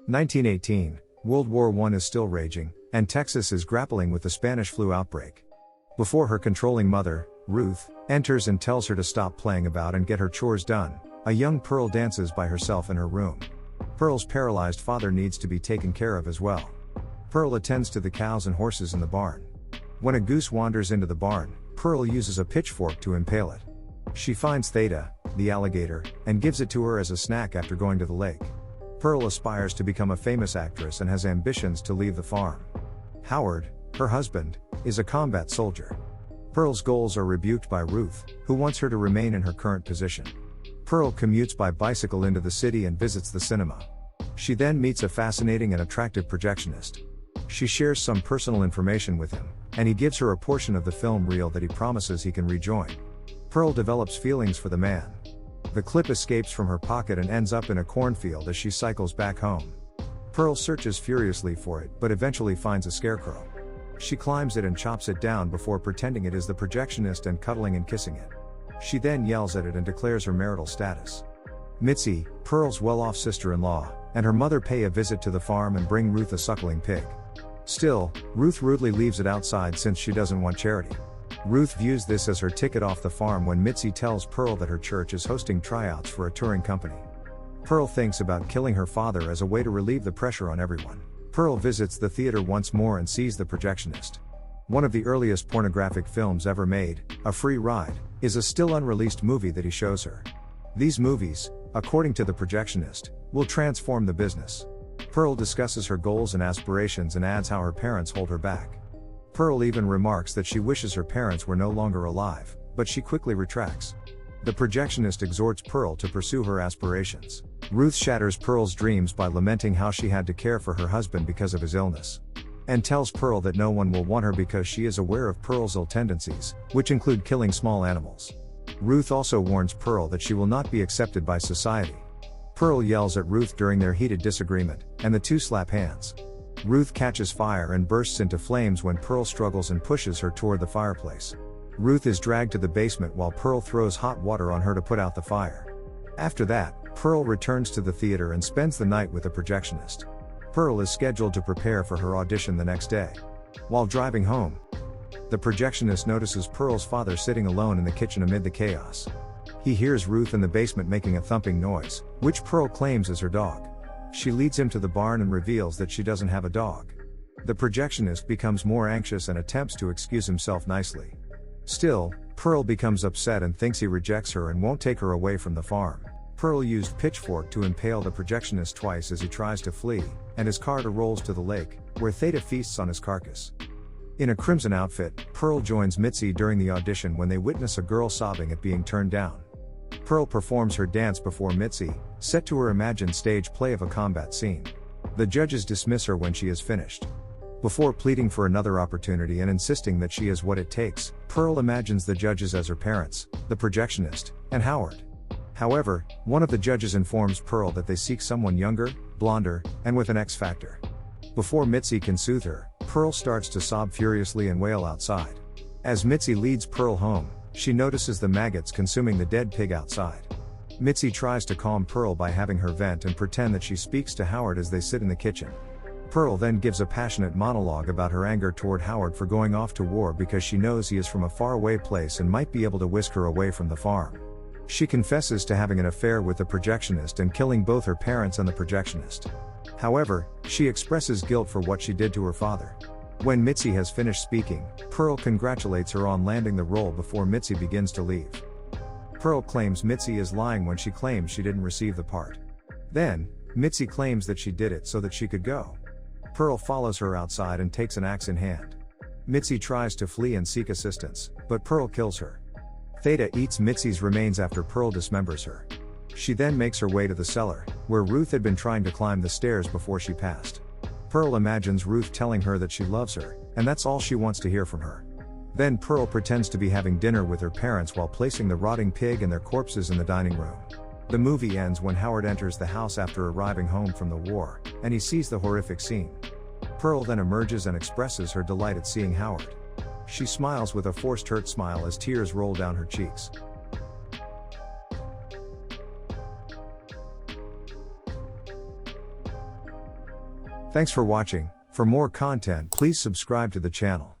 1918, World War I is still raging, and Texas is grappling with the Spanish flu outbreak. Before her controlling mother, Ruth, enters and tells her to stop playing about and get her chores done, a young Pearl dances by herself in her room. Pearl's paralyzed father needs to be taken care of as well. Pearl attends to the cows and horses in the barn. When a goose wanders into the barn, Pearl uses a pitchfork to impale it. She finds Theta, the alligator, and gives it to her as a snack after going to the lake. Pearl aspires to become a famous actress and has ambitions to leave the farm. Howard, her husband, is a combat soldier. Pearl's goals are rebuked by Ruth, who wants her to remain in her current position. Pearl commutes by bicycle into the city and visits the cinema. She then meets a fascinating and attractive projectionist. She shares some personal information with him, and he gives her a portion of the film reel that he promises he can rejoin. Pearl develops feelings for the man. The clip escapes from her pocket and ends up in a cornfield as she cycles back home. Pearl searches furiously for it but eventually finds a scarecrow. She climbs it and chops it down before pretending it is the projectionist and cuddling and kissing it. She then yells at it and declares her marital status. Mitzi, Pearl's well-off sister-in-law, and her mother pay a visit to the farm and bring Ruth a suckling pig. Still, Ruth rudely leaves it outside since she doesn't want charity. Ruth views this as her ticket off the farm when Mitzi tells Pearl that her church is hosting tryouts for a touring company. Pearl thinks about killing her father as a way to relieve the pressure on everyone. Pearl visits the theater once more and sees The Projectionist. One of the earliest pornographic films ever made, A Free Ride, is a still unreleased movie that he shows her. These movies, according to The Projectionist, will transform the business. Pearl discusses her goals and aspirations and adds how her parents hold her back. Pearl even remarks that she wishes her parents were no longer alive, but she quickly retracts. The projectionist exhorts Pearl to pursue her aspirations. Ruth shatters Pearl's dreams by lamenting how she had to care for her husband because of his illness, and tells Pearl that no one will want her because she is aware of Pearl's ill tendencies, which include killing small animals. Ruth also warns Pearl that she will not be accepted by society. Pearl yells at Ruth during their heated disagreement, and the two slap hands. Ruth catches fire and bursts into flames when Pearl struggles and pushes her toward the fireplace. Ruth is dragged to the basement while Pearl throws hot water on her to put out the fire. After that, Pearl returns to the theater and spends the night with the projectionist. Pearl is scheduled to prepare for her audition the next day. While driving home, the projectionist notices Pearl's father sitting alone in the kitchen amid the chaos. He hears Ruth in the basement making a thumping noise, which Pearl claims is her dog. She leads him to the barn and reveals that she doesn't have a dog. The projectionist becomes more anxious and attempts to excuse himself nicely. Still, Pearl becomes upset and thinks he rejects her and won't take her away from the farm. Pearl used pitchfork to impale the projectionist twice as he tries to flee, and his car rolls to the lake, where Theta feasts on his carcass. In a crimson outfit, Pearl joins Mitzi during the audition when they witness a girl sobbing at being turned down. Pearl performs her dance before Mitzi, set to her imagined stage play of a combat scene. The judges dismiss her when she is finished. Before pleading for another opportunity and insisting that she is what it takes, Pearl imagines the judges as her parents, the projectionist, and Howard. However, one of the judges informs Pearl that they seek someone younger, blonder, and with an X factor. Before Mitzi can soothe her, Pearl starts to sob furiously and wail outside. As Mitzi leads Pearl home, she notices the maggots consuming the dead pig outside. Mitzi tries to calm Pearl by having her vent and pretend that she speaks to Howard as they sit in the kitchen. Pearl then gives a passionate monologue about her anger toward Howard for going off to war because she knows he is from a faraway place and might be able to whisk her away from the farm. She confesses to having an affair with the projectionist and killing both her parents and the projectionist. However, she expresses guilt for what she did to her father. When Mitzi has finished speaking, Pearl congratulates her on landing the role before Mitzi begins to leave. Pearl claims Mitzi is lying when she claims she didn't receive the part. Then, Mitzi claims that she did it so that she could go. Pearl follows her outside and takes an axe in hand. Mitzi tries to flee and seek assistance, but Pearl kills her. Theta eats Mitzi's remains after Pearl dismembers her. She then makes her way to the cellar, where Ruth had been trying to climb the stairs before she passed. Pearl imagines Ruth telling her that she loves her, and that's all she wants to hear from her. Then Pearl pretends to be having dinner with her parents while placing the rotting pig and their corpses in the dining room. The movie ends when Howard enters the house after arriving home from the war, and he sees the horrific scene. Pearl then emerges and expresses her delight at seeing Howard. She smiles with a forced hurt smile as tears roll down her cheeks. Thanks for watching. For more content, please subscribe to the channel.